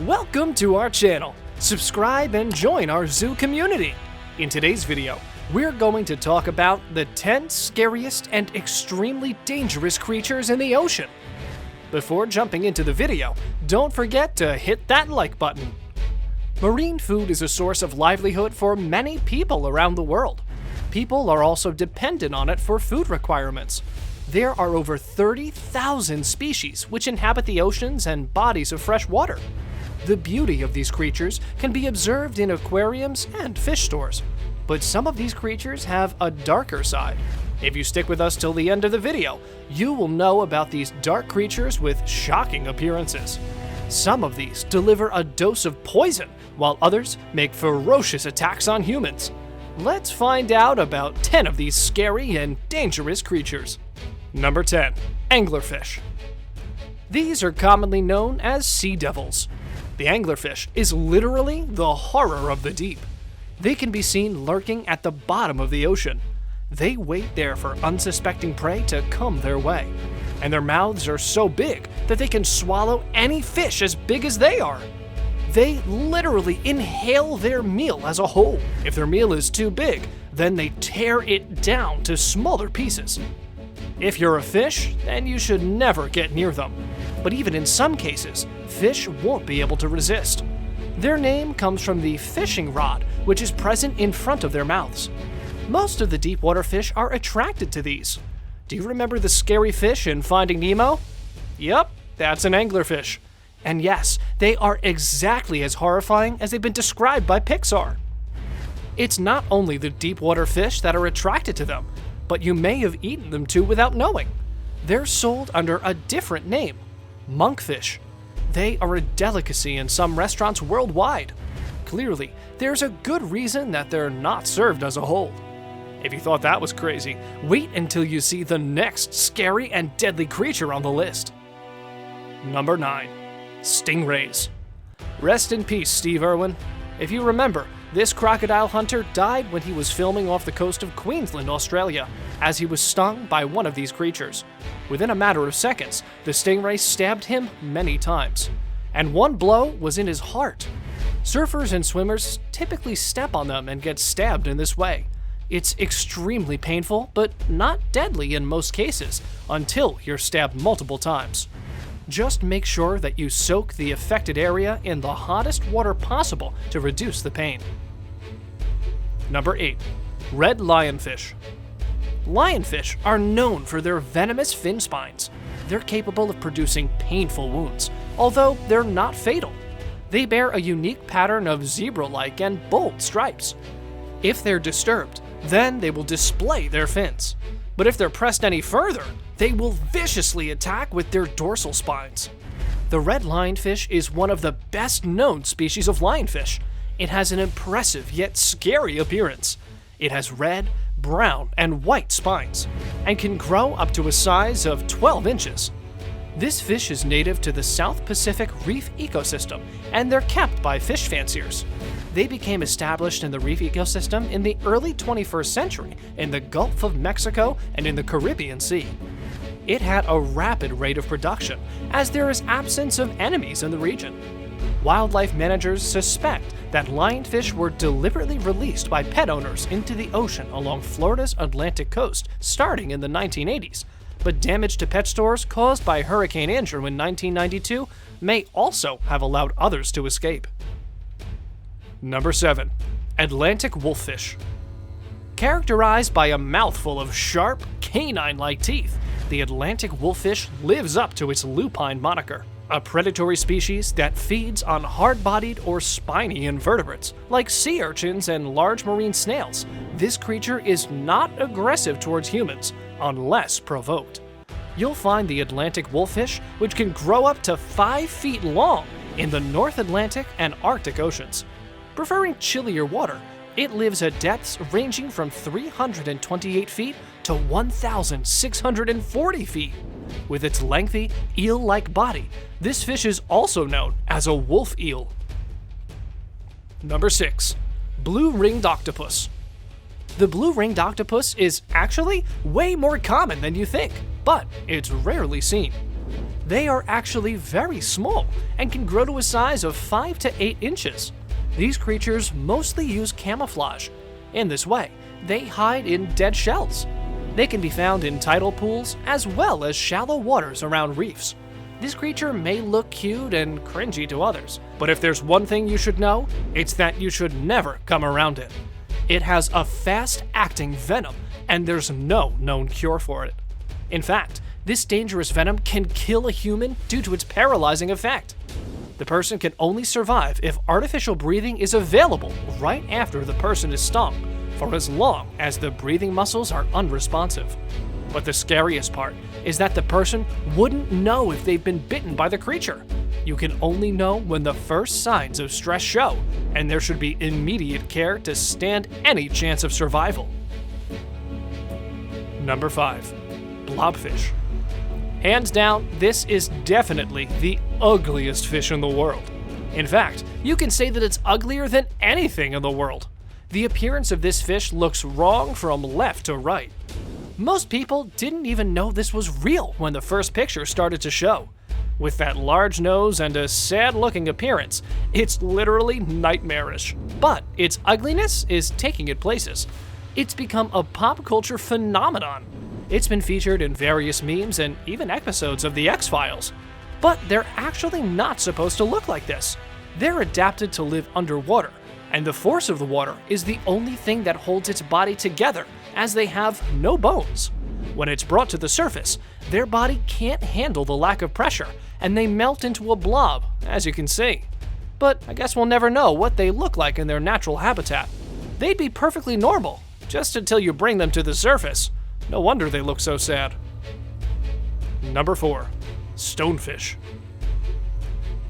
Welcome to our channel. Subscribe and join our zoo community. In today's video, we're going to talk about the 10 scariest and extremely dangerous creatures in the ocean. Before jumping into the video, don't forget to hit that like button. Marine food is a source of livelihood for many people around the world. People are also dependent on it for food requirements. There are over 30,000 species which inhabit the oceans and bodies of fresh water. The beauty of these creatures can be observed in aquariums and fish stores, but some of these creatures have a darker side. If you stick with us till the end of the video, you will know about these dark creatures with shocking appearances. Some of these deliver a dose of poison, while others make ferocious attacks on humans. Let's find out about 10 of these scary and dangerous creatures. Number 10. Anglerfish. These are commonly known as sea devils. The anglerfish is literally the horror of the deep. They can be seen lurking at the bottom of the ocean. They wait there for unsuspecting prey to come their way, and their mouths are so big that they can swallow any fish as big as they are. They literally inhale their meal as a whole. If their meal is too big, then they tear it down to smaller pieces. If you're a fish, then you should never get near them. But even in some cases, fish won't be able to resist. Their name comes from the fishing rod, which is present in front of their mouths. Most of the deep water fish are attracted to these. Do you remember the scary fish in Finding Nemo? Yep, that's an anglerfish. And yes, they are exactly as horrifying as they've been described by Pixar. It's not only the deep water fish that are attracted to them, but you may have eaten them too without knowing. They're sold under a different name, MONKFISH. They are a delicacy in some restaurants worldwide. Clearly, there's a good reason that they're not served as a whole. If you thought that was crazy, wait until you see the next scary and deadly creature on the list. Number 9. Stingrays. Rest in peace, Steve Irwin. If you remember, this crocodile hunter died when he was filming off the coast of Queensland, Australia, as he was stung by one of these creatures. Within a matter of seconds, the stingray stabbed him many times, and one blow was in his heart. Surfers and swimmers typically step on them and get stabbed in this way. It's extremely painful, but not deadly in most cases, until you're stabbed multiple times. Just make sure that you soak the affected area in the hottest water possible to reduce the pain. Number 8. Red lionfish. Lionfish are known for their venomous fin spines. They're capable of producing painful wounds, although they're not fatal. They bear a unique pattern of zebra-like and bold stripes. If they're disturbed, then they will display their fins. But if they're pressed any further, they will viciously attack with their dorsal spines. The red lionfish is one of the best known species of lionfish. It has an impressive yet scary appearance. It has red, brown, and white spines, and can grow up to a size of 12 inches. This fish is native to the South Pacific reef ecosystem, and they're kept by fish fanciers. They became established in the reef ecosystem in the early 21st century in the Gulf of Mexico and in the Caribbean Sea. It had a rapid rate of production, as there is absence of enemies in the region. Wildlife managers suspect that lionfish were deliberately released by pet owners into the ocean along Florida's Atlantic coast starting in the 1980s, but damage to pet stores caused by Hurricane Andrew in 1992 may also have allowed others to escape. Number 7. Atlantic wolffish. Characterized by a mouthful of sharp, canine-like teeth, the Atlantic wolffish lives up to its lupine moniker. A predatory species that feeds on hard-bodied or spiny invertebrates, like sea urchins and large marine snails, this creature is not aggressive towards humans unless provoked. You'll find the Atlantic wolffish, which can grow up to 5 feet long, in the North Atlantic and Arctic Oceans. Preferring chillier water, it lives at depths ranging from 328 feet to 1,640 feet. With its lengthy, eel-like body, this fish is also known as a wolf eel. Number 6. Blue-ringed octopus. The blue-ringed octopus is actually way more common than you think, but it's rarely seen. They are actually very small and can grow to a size of 5 to 8 inches. These creatures mostly use camouflage. In this way, they hide in dead shells. They can be found in tidal pools as well as shallow waters around reefs. This creature may look cute and cringy to others, but if there's one thing you should know, it's that you should never come around it. It has a fast-acting venom, and there's no known cure for it. In fact, this dangerous venom can kill a human due to its paralyzing effect. The person can only survive if artificial breathing is available right after the person is stung, for as long as the breathing muscles are unresponsive. But the scariest part is that the person wouldn't know if they've been bitten by the creature. You can only know when the first signs of stress show, and there should be immediate care to stand any chance of survival. Number 5. Blobfish. Hands down, this is definitely the ugliest fish in the world. In fact, you can say that it's uglier than anything in the world. The appearance of this fish looks wrong from left to right. Most people didn't even know this was real when the first picture started to show. With that large nose and a sad-looking appearance, it's literally nightmarish. But its ugliness is taking it places. It's become a pop culture phenomenon. It's been featured in various memes and even episodes of The X-Files. But they're actually not supposed to look like this. They're adapted to live underwater, and the force of the water is the only thing that holds its body together, as they have no bones. When it's brought to the surface, their body can't handle the lack of pressure, and they melt into a blob, as you can see. But I guess we'll never know what they look like in their natural habitat. They'd be perfectly normal, just until you bring them to the surface. No wonder they look so sad. Number 4. Stonefish.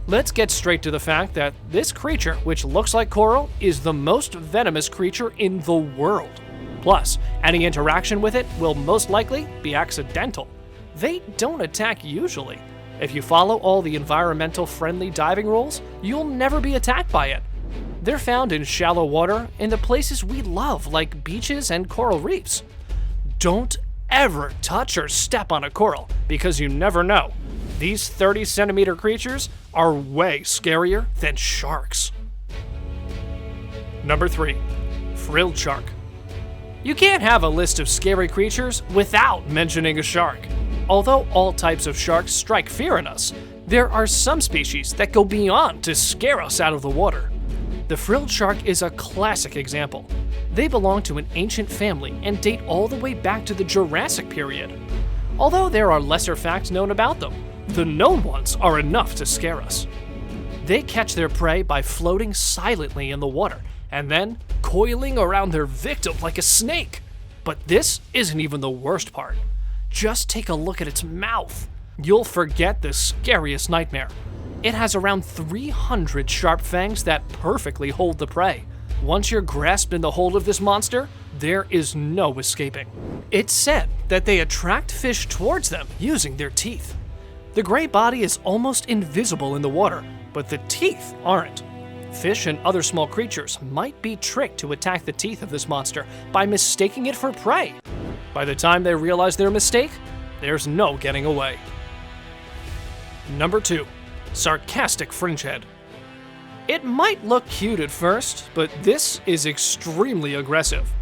Let's get straight to the fact that this creature, which looks like coral, is the most venomous creature in the world. Plus, any interaction with it will most likely be accidental. They don't attack usually. If you follow all the environmental-friendly diving rules, you'll never be attacked by it. They're found in shallow water in the places we love, like beaches and coral reefs. Don't ever touch or step on a coral, because you never know. These 30-centimeter creatures are way scarier than sharks. Number 3. Frilled shark. You can't have a list of scary creatures without mentioning a shark. Although all types of sharks strike fear in us, there are some species that go beyond to scare us out of the water. The frilled shark is a classic example. They belong to an ancient family and date all the way back to the Jurassic period. Although there are lesser facts known about them, the known ones are enough to scare us. They catch their prey by floating silently in the water and then coiling around their victim like a snake. But this isn't even the worst part. Just take a look at its mouth. You'll forget the scariest nightmare. It has around 300 sharp fangs that perfectly hold the prey. Once you're grasped in the hold of this monster, there is no escaping. It's said that they attract fish towards them using their teeth. The gray body is almost invisible in the water, but the teeth aren't. Fish and other small creatures might be tricked to attack the teeth of this monster by mistaking it for prey. By the time they realize their mistake, there's no getting away. Number 2. Sarcastic fringehead. It might look cute at first, but this is extremely aggressive.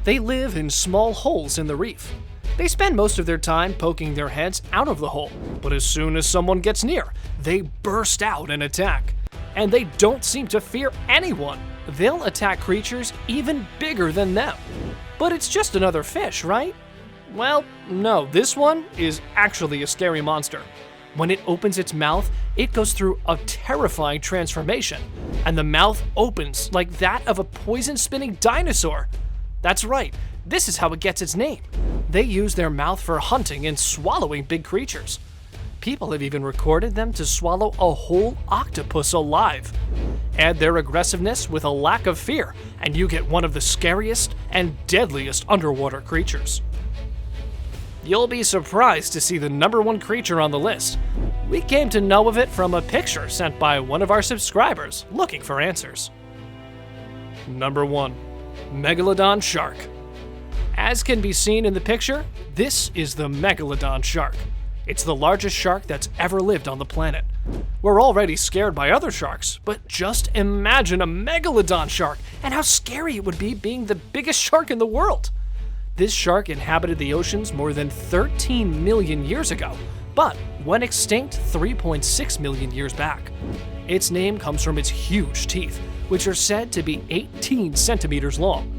They live in small holes in the reef. They spend most of their time poking their heads out of the hole, but as soon as someone gets near, they burst out and attack. And they don't seem to fear anyone. They'll attack creatures even bigger than them. But it's just another fish, right? Well, no, this one is actually a scary monster. When it opens its mouth, it goes through a terrifying transformation, and the mouth opens like that of a poison-spitting dinosaur. That's right, this is how it gets its name. They use their mouth for hunting and swallowing big creatures. People have even recorded them to swallow a whole octopus alive. Add their aggressiveness with a lack of fear, and you get one of the scariest and deadliest underwater creatures. You'll be surprised to see the number 1 creature on the list. We came to know of it from a picture sent by one of our subscribers looking for answers. Number 1. Megalodon shark. As can be seen in the picture, this is the Megalodon shark. It's the largest shark that's ever lived on the planet. We're already scared by other sharks, but just imagine a megalodon shark and how scary it would be being the biggest shark in the world. This shark inhabited the oceans more than 13 million years ago, but went extinct 3.6 million years back. Its name comes from its huge teeth, which are said to be 18 centimeters long.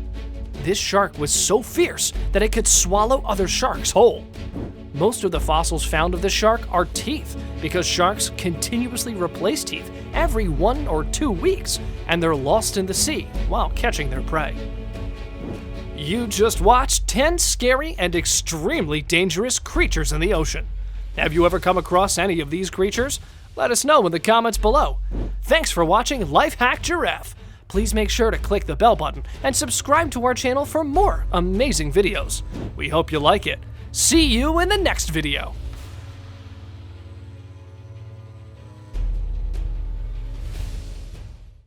This shark was so fierce that it could swallow other sharks whole. Most of the fossils found of the shark are teeth, because sharks continuously replace teeth every 1 or 2 weeks, and they're lost in the sea while catching their prey. You just watched 10 scary and extremely dangerous creatures in the ocean. Have you ever come across any of these creatures? Let us know in the comments below. Thanks for watching Life Hack Giraffe. Please make sure to click the bell button and subscribe to our channel for more amazing videos. We hope you like it. See you in the next video.